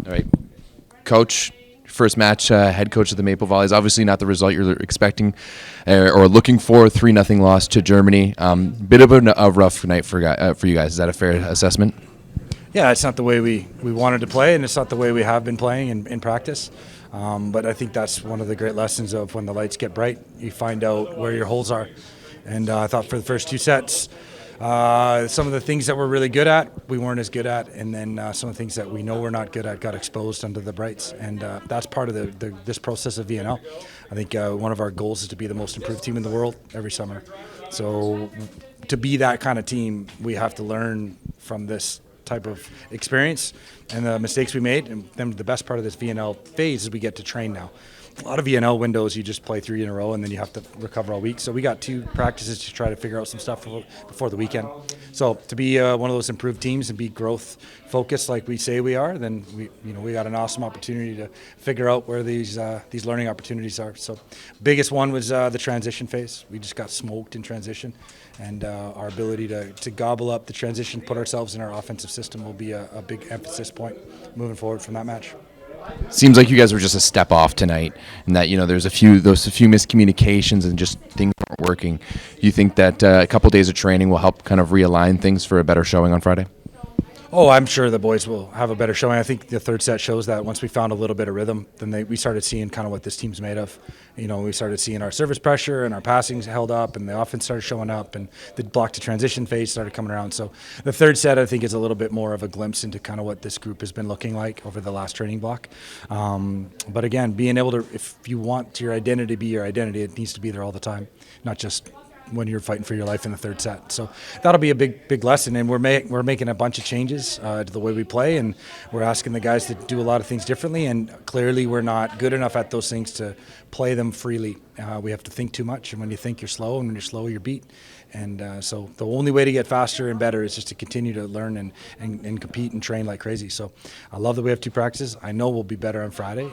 All right, Coach. First match, head coach of the Maple Volleys. Obviously, not the result you're expecting or looking for. 3-0 loss to Germany. Bit of a rough night for you guys. Is that a fair assessment? Yeah, it's not the way we wanted to play, and it's not the way we have been playing in practice. But I think that's one of the great lessons of when the lights get bright, you find out where your holes are. And I thought for the first two sets, some of the things that we're really good at, we weren't as good at, and then some of the things that we know we're not good at got exposed under the brights, and that's part of this process of VNL. I think one of our goals is to be the most improved team in the world every summer. So to be that kind of team, we have to learn from this type of experience and the mistakes we made, and then the best part of this VNL phase is we get to train now. A lot of VNL windows, you just play 3 in a row and then you have to recover all week. So we got 2 practices to try to figure out some stuff before the weekend. So to be one of those improved teams and be growth focused like we say we are, then we got an awesome opportunity to figure out where these learning opportunities are. So biggest one was the transition phase. We just got smoked in transition, and our ability to gobble up the transition, put ourselves in our offensive system will be a big emphasis point moving forward from that match. Seems like you guys were just a step off tonight, and that there's a few miscommunications and just things weren't working. Do you think that a couple days of training will help kind of realign things for a better showing on Friday? Oh, I'm sure the boys will have a better showing. I think the third set shows that once we found a little bit of rhythm, then we started seeing kind of what this team's made of. We started seeing our service pressure and our passings held up, and the offense started showing up, and the block to transition phase started coming around. So the third set, I think, is a little bit more of a glimpse into kind of what this group has been looking like over the last training block. But again, being able to, if you want your identity to be your identity, it needs to be there all the time, not just when you're fighting for your life in the third set. So that'll be a big lesson, and we're making a bunch of changes to the way we play, and we're asking the guys to do a lot of things differently, and clearly we're not good enough at those things to play them freely. We have to think too much, and when you think, you're slow, and when you're slow, you're beat. And so the only way to get faster and better is just to continue to learn and compete and train like crazy. So I love that we have 2 practices. I know we'll be better on Friday.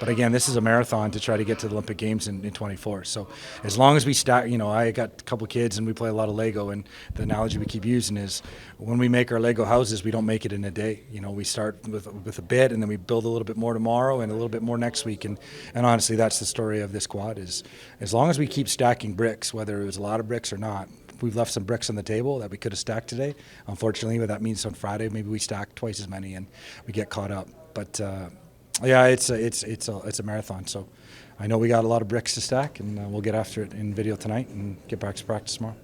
But again, this is a marathon to try to get to the Olympic Games in 24. So as long as we stack, I got a couple kids and we play a lot of Lego. And the analogy we keep using is when we make our Lego houses, we don't make it in a day. We start with a bit, and then we build a little bit more tomorrow and a little bit more next week. And honestly, that's the story of this quad is as long as we keep stacking bricks, whether it was a lot of bricks or not. We've left some bricks on the table that we could have stacked today. Unfortunately, what that means on Friday, maybe we stack twice as many and we get caught up. But yeah, it's a marathon. So I know we got a lot of bricks to stack, and we'll get after it in video tonight and get back to practice tomorrow.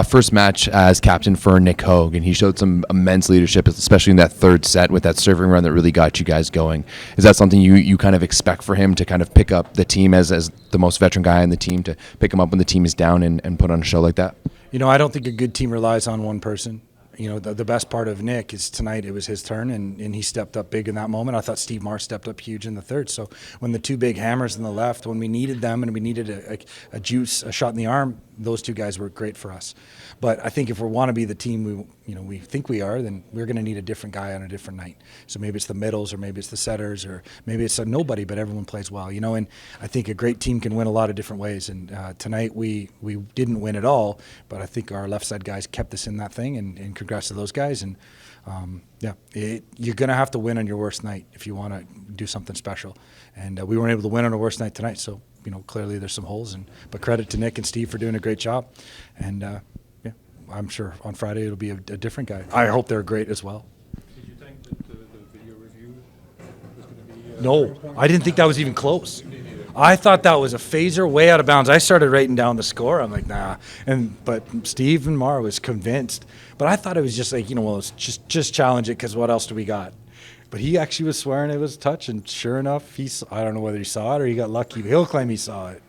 First match as captain for Nick Hogue, and he showed some immense leadership, especially in that third set with that serving run that really got you guys going. Is that something you kind of expect for him to kind of pick up the team as the most veteran guy on the team, to pick him up when the team is down and put on a show like that? I don't think a good team relies on one person. The best part of Nick is tonight it was his turn, and he stepped up big in that moment. I thought Steve Marr stepped up huge in the third. So when the 2 big hammers in the left, when we needed them and we needed a shot in the arm, those 2 guys were great for us. But I think if we want to be the team we think we are, then we're going to need a different guy on a different night. So maybe it's the middles, or maybe it's the setters, or maybe it's a nobody, but everyone plays well. And I think a great team can win a lot of different ways. And tonight we didn't win at all, but I think our left side guys kept us in that thing, and congrats to those guys. And you're going to have to win on your worst night if you want to do something special. And we weren't able to win on our worst night tonight, so clearly there's some holes. But credit to Nick and Steve for doing a great job. And I'm sure on Friday it'll be a different guy. I hope they're great as well. Did you think that the video review was going to be? No, I didn't think that was even close. I thought that was a phaser way out of bounds. I started writing down the score. I'm like, nah. But Steve and Mara was convinced. But I thought it was just like, well, it's just challenge it, because what else do we got? But he actually was swearing it was a touch, and sure enough, I don't know whether he saw it or he got lucky. He'll claim he saw it.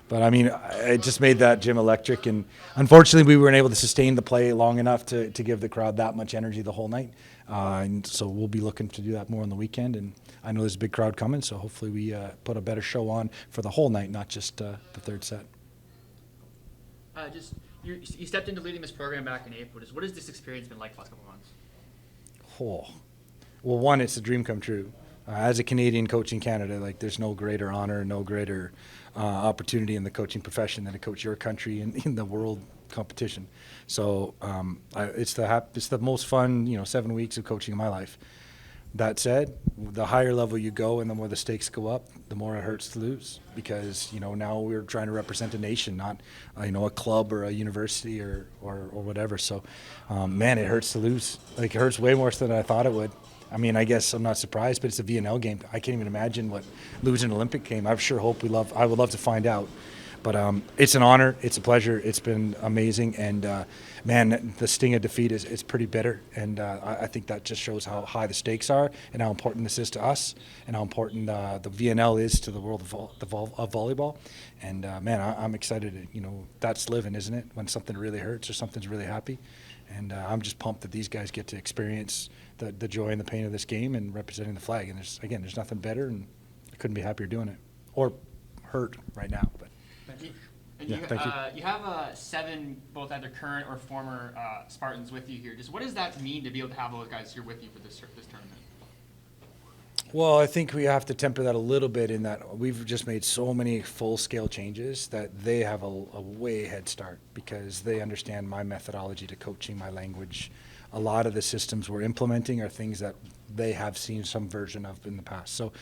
But, I mean, it just made that gym electric. And unfortunately, we weren't able to sustain the play long enough to give the crowd that much energy the whole night. And so we'll be looking to do that more on the weekend. And I know there's a big crowd coming, so hopefully we put a better show on for the whole night, not just the third set. You stepped into leading this program back in April. What has this experience been like the last couple of months? Oh. Well, one, it's a dream come true. As a Canadian coaching Canada, there's no greater honor, no greater opportunity in the coaching profession than to coach your country in the world competition. So it's the most fun 7 weeks of coaching in my life. That said, the higher level you go and the more the stakes go up, the more it hurts to lose, because now we're trying to represent a nation, not a club or a university or whatever. So, man, it hurts to lose. Like, it hurts way more than I thought it would. I mean, I guess I'm not surprised, but it's a VNL game. I can't even imagine what losing an Olympic game. I sure hope I would love to find out. But it's an honor. It's a pleasure. It's been amazing. And, man, the sting of defeat is pretty bitter. And I think that just shows how high the stakes are and how important this is to us and how important the VNL is to the world of volleyball. And, man, I'm excited. That's living, isn't it, when something really hurts or something's really happy. And I'm just pumped that these guys get to experience the joy and the pain of this game and representing the flag. And, there's nothing better, and I couldn't be happier doing it. Or hurt right now, but. And Yeah, thank you. You have 7, both either current or former Spartans with you here. Just what does that mean to be able to have those guys here with you for this tournament? Well, I think we have to temper that a little bit in that we've just made so many full-scale changes that they have a way head start because they understand my methodology to coaching, my language. A lot of the systems we're implementing are things that they have seen some version of in the past. So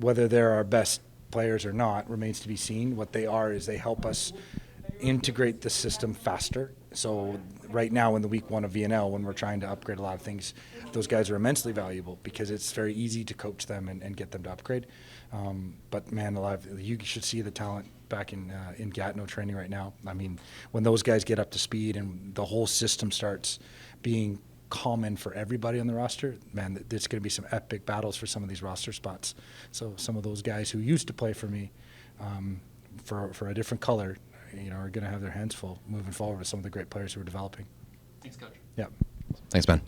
whether they're our best players or not remains to be seen. What they are is they help us integrate the system faster. So right now in the week 1 of VNL, when we're trying to upgrade a lot of things, those guys are immensely valuable because it's very easy to coach them and get them to upgrade. But man alive, you should see the talent back in Gatineau training right now. I mean, when those guys get up to speed and the whole system starts being common for everybody on the roster, man, there's going to be some epic battles for some of these roster spots. So some of those guys who used to play for me for a different color, are going to have their hands full moving forward with some of the great players who are developing. Thanks, Coach. Yeah. Thanks, Ben.